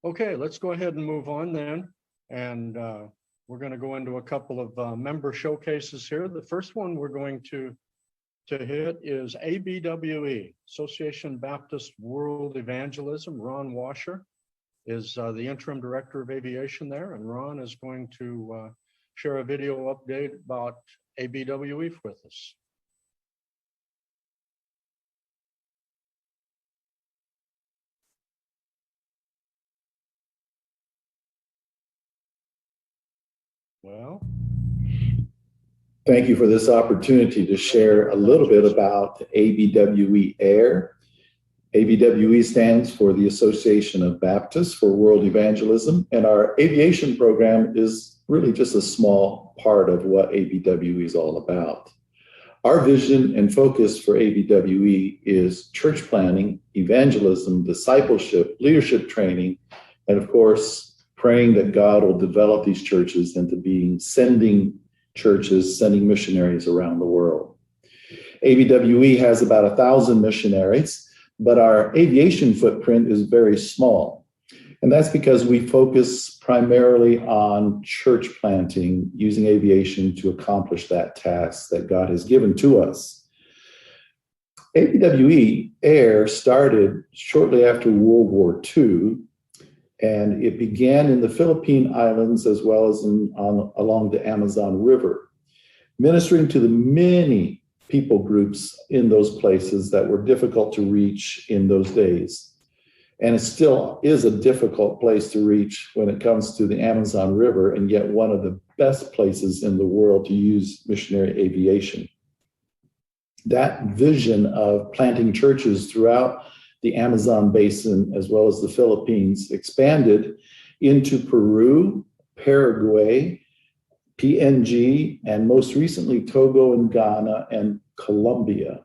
Okay, let's go ahead and move on then. And we're going to go into a couple of member showcases here. The first one we're going to hit is ABWE, Association Baptist World Evangelism. Ron Washer is the interim director of aviation there, and Ron is going to share a video update about ABWE with us. Well, thank you for this opportunity to share a little bit about ABWE Air. ABWE stands for the Association of Baptists for World Evangelism, and our aviation program is really just a small part of what ABWE is all about. Our vision and focus for ABWE is church planning, evangelism, discipleship, leadership training, and of course, praying that God will develop these churches into being sending churches, sending missionaries around the world. ABWE has about 1,000 missionaries, but our aviation footprint is very small. And that's because we focus primarily on church planting, using aviation to accomplish that task that God has given to us. ABWE Air started shortly after World War II, and it began in the Philippine Islands as well as along the Amazon River, ministering to the many people groups in those places that were difficult to reach in those days. And it still is a difficult place to reach when it comes to the Amazon River, and yet one of the best places in the world to use missionary aviation. That vision of planting churches throughout the Amazon basin, as well as the Philippines, expanded into Peru, Paraguay, PNG, and most recently Togo and Ghana and Colombia,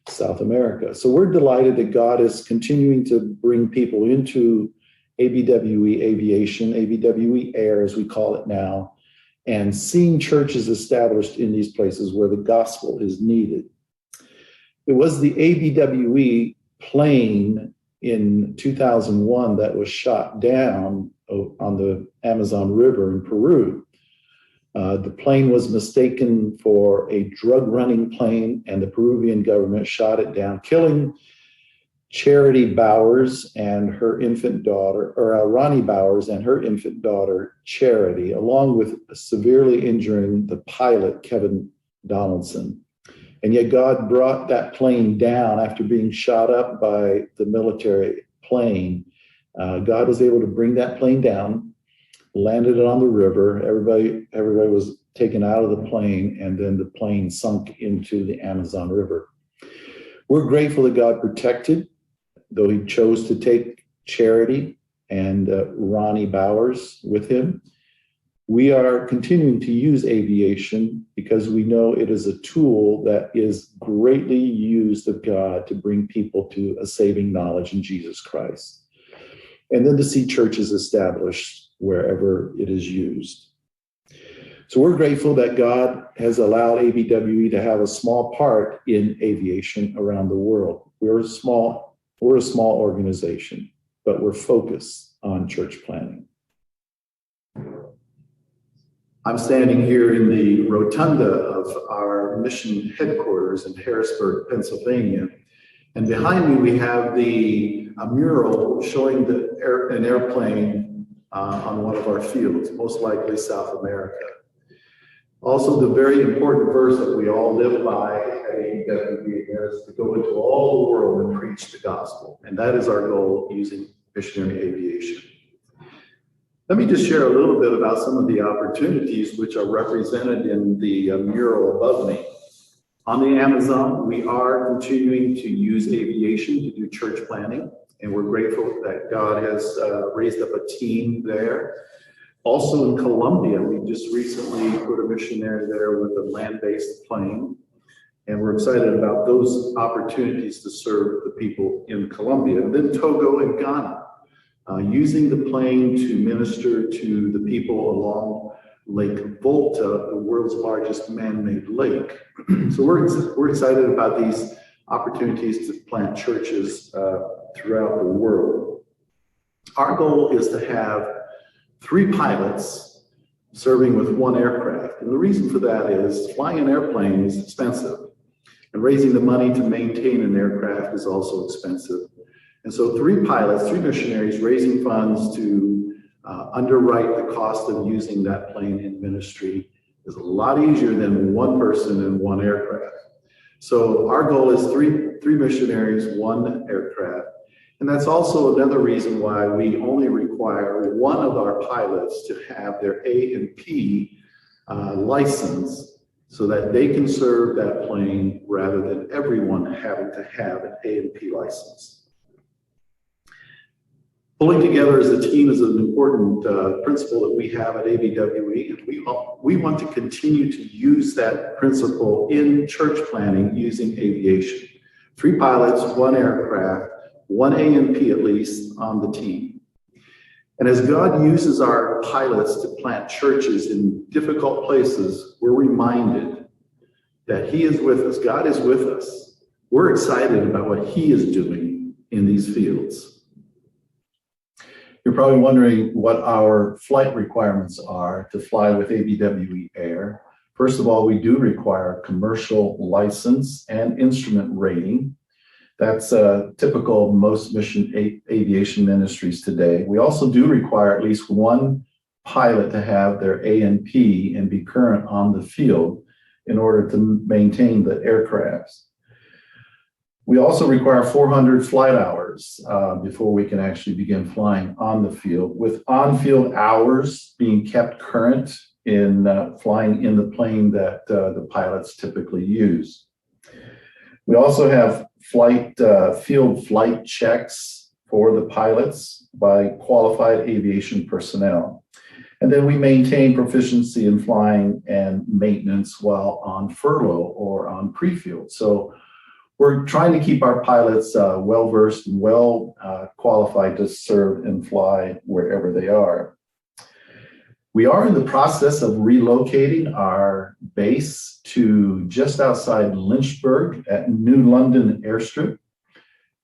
South America. So we're delighted that God is continuing to bring people into ABWE Aviation, ABWE Air as we call it now, and seeing churches established in these places where the gospel is needed. It was the ABWE plane in 2001 that was shot down on the Amazon River in Peru. The plane was mistaken for a drug-running plane, and the Peruvian government shot it down, killing Charity Bowers and her infant daughter, or Ronnie Bowers and her infant daughter, Charity, along with severely injuring the pilot, Kevin Donaldson. And yet God brought that plane down after being shot up by the military plane. God was able to bring that plane down, landed it on the river. Everybody was taken out of the plane, and then the plane sunk into the Amazon River. We're grateful that God protected, though he chose to take Charity and Ronnie Bowers with him. We are continuing to use aviation because we know it is a tool that is greatly used of God to bring people to a saving knowledge in Jesus Christ, and then to see churches established wherever it is used. So we're grateful that God has allowed ABWE to have a small part in aviation around the world. We're a small organization, but we're focused on church planning. I'm standing here in the rotunda of our mission headquarters in Harrisburg, Pennsylvania. And behind me, we have a mural showing an airplane on one of our fields, most likely South America. Also, the very important verse that we all live by at ABWE is to go into all the world and preach the gospel. And that is our goal using missionary aviation. Let me just share a little bit about some of the opportunities which are represented in the mural above me. On the Amazon, we are continuing to use aviation to do church planning, and we're grateful that God has raised up a team there. Also in Colombia, we just recently put a missionary there with a land-based plane, and we're excited about those opportunities to serve the people in Colombia. And then Togo and Ghana. Using the plane to minister to the people along Lake Volta, the world's largest man-made lake. So we're excited about these opportunities to plant churches throughout the world. Our goal is to have 3 pilots serving with 1 aircraft. And the reason for that is flying an airplane is expensive, and raising the money to maintain an aircraft is also expensive. And so 3 pilots, 3 missionaries raising funds to underwrite the cost of using that plane in ministry is a lot easier than 1 person and 1 aircraft. So our goal is three missionaries, 1 aircraft. And that's also another reason why we only require 1 of our pilots to have their A&P license, so that they can serve that plane rather than everyone having to have an A&P license. Pulling together as a team is an important principle that we have at ABWE, and we want to continue to use that principle in church planning using aviation. 3 pilots, 1 aircraft, 1 A&P at least on the team. And as God uses our pilots to plant churches in difficult places, we're reminded that He is with us. God is with us. We're excited about what He is doing in these fields. You're probably wondering what our flight requirements are to fly with ABWE Air. First of all, we do require commercial license and instrument rating. That's typical of most mission aviation ministries today. We also do require at least 1 pilot to have their A&P and be current on the field in order to maintain the aircrafts. We also require 400 flight hours before we can actually begin flying on the field, with on-field hours being kept current in flying in the plane that the pilots typically use. We also have field flight checks for the pilots by qualified aviation personnel. And then we maintain proficiency in flying and maintenance while on furlough or on pre-field. So we're trying to keep our pilots well-versed and qualified to serve and fly wherever they are. We are in the process of relocating our base to just outside Lynchburg at New London Airstrip.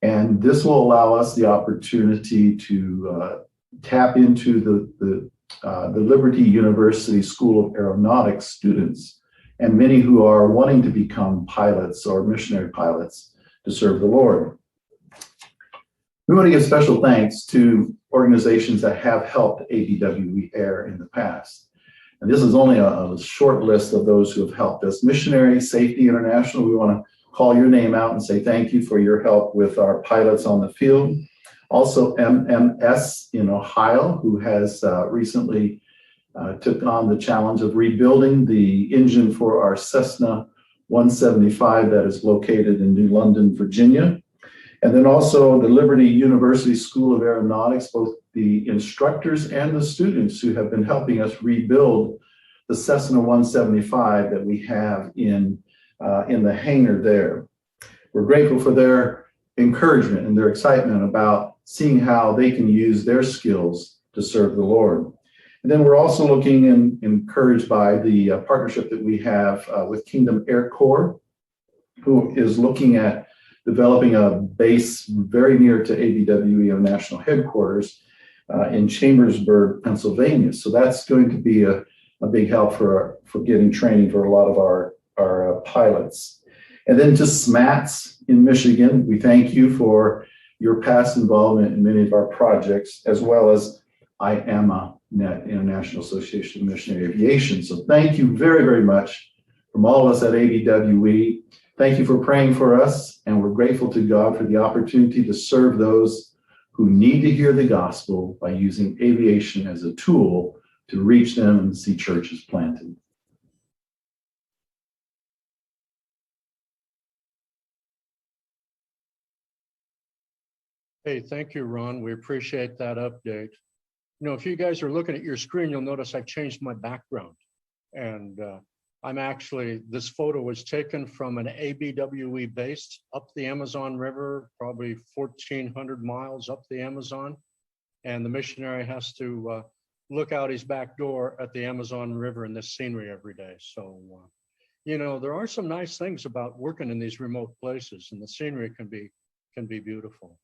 And this will allow us the opportunity to tap into the Liberty University School of Aeronautics students, and many who are wanting to become pilots or missionary pilots to serve the Lord. We want to give special thanks to organizations that have helped ABWE Air in the past. And this is only a short list of those who have helped us. Missionary Safety International, we want to call your name out and say thank you for your help with our pilots on the field. Also MMS in Ohio, who has recently took on the challenge of rebuilding the engine for our Cessna 175 that is located in New London, Virginia. And then also the Liberty University School of Aeronautics, both the instructors and the students who have been helping us rebuild the Cessna 175 that we have in the hangar there. We're grateful for their encouragement and their excitement about seeing how they can use their skills to serve the Lord. And then we're also looking and encouraged by the partnership that we have with Kingdom Air Corps, who is looking at developing a base very near to ABWE National Headquarters in Chambersburg, Pennsylvania. So that's going to be a big help for getting training for a lot of our pilots. And then to SMATS in Michigan, we thank you for your past involvement in many of our projects, as well as IAMA, International Association of Missionary Aviation. So thank you very, very much from all of us at ABWE. Thank you for praying for us, and we're grateful to God for the opportunity to serve those who need to hear the gospel by using aviation as a tool to reach them and see churches planted. Hey, thank you, Ron. We appreciate that update. You know, if you guys are looking at your screen, you'll notice I've changed my background. And this photo was taken from an ABWE base up the Amazon River, probably 1,400 miles up the Amazon. And the missionary has to look out his back door at the Amazon River and this scenery every day. So, you know, there are some nice things about working in these remote places, and the scenery can be beautiful.